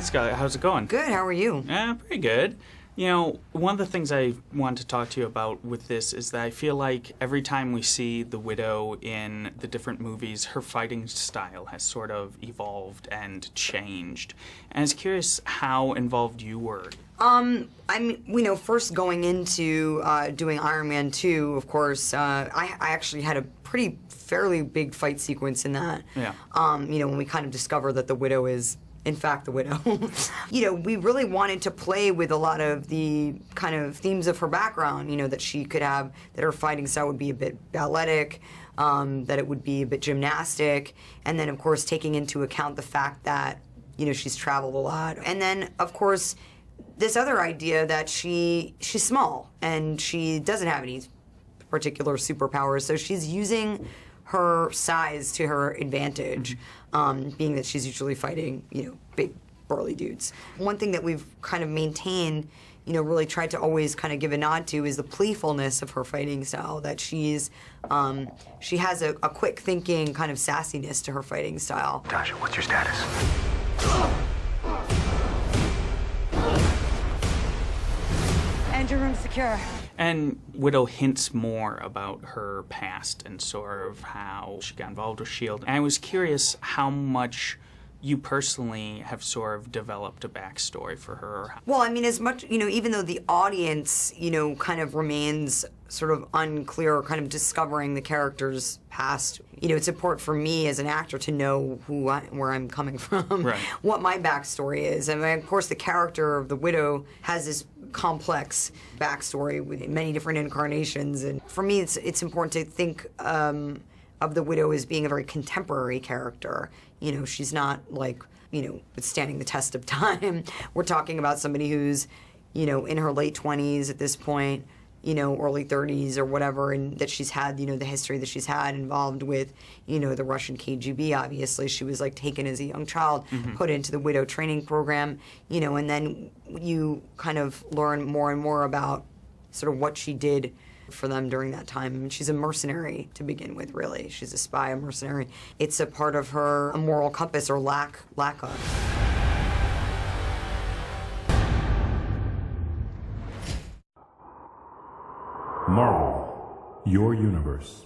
Scarlett. How's it going? Good. How are you? Yeah, pretty good. You know, one of the things I want to talk to you about with this is that I feel like every time we see the Widow in the different movies, her fighting style has sort of evolved and changed. And I was curious how involved you were. I mean, first going into doing Iron Man 2, of course, I actually had a fairly big fight sequence in that. Yeah. When we kind of discover that the Widow is, in fact, the Widow. We really wanted to play with a lot of the kind of themes of her background, that she could have, that her fighting style would be a bit balletic, that it would be a bit gymnastic, and then, of course, taking into account the fact that, she's traveled a lot. And then, of course, this other idea that she's small and she doesn't have any particular superpowers, so she's using her size to her advantage, being that she's usually fighting, big, burly dudes. One thing that we've kind of maintained, really tried to always kind of give a nod to is the playfulness of her fighting style, that she has a quick thinking kind of sassiness to her fighting style. Natasha, what's your status? Engine room secure. And Widow hints more about her past and sort of how she got involved with S.H.I.E.L.D. And I was curious how much you personally have sort of developed a backstory for her. Well, I mean, as much, even though the audience, kind of remains sort of unclear, kind of discovering the character's past, it's important for me as an actor to know where I'm coming from, right. What my backstory is. I mean, of course, the character of the Widow has this complex backstory with many different incarnations, and for me, it's important to think of the Widow as being a very contemporary character. She's not like, withstanding the test of time. We're talking about somebody who's, in her late 20s at this point, early 30s or whatever, and that she's had, the history that she's had involved with, the Russian KGB, obviously. She was, like, taken as a young child, put into the Widow training program, and then you kind of learn more and more about sort of what she did for them during that time. I mean, she's a mercenary to begin with, really. She's a spy, a mercenary. It's a part of her moral compass, or lack of. Marvel, your universe.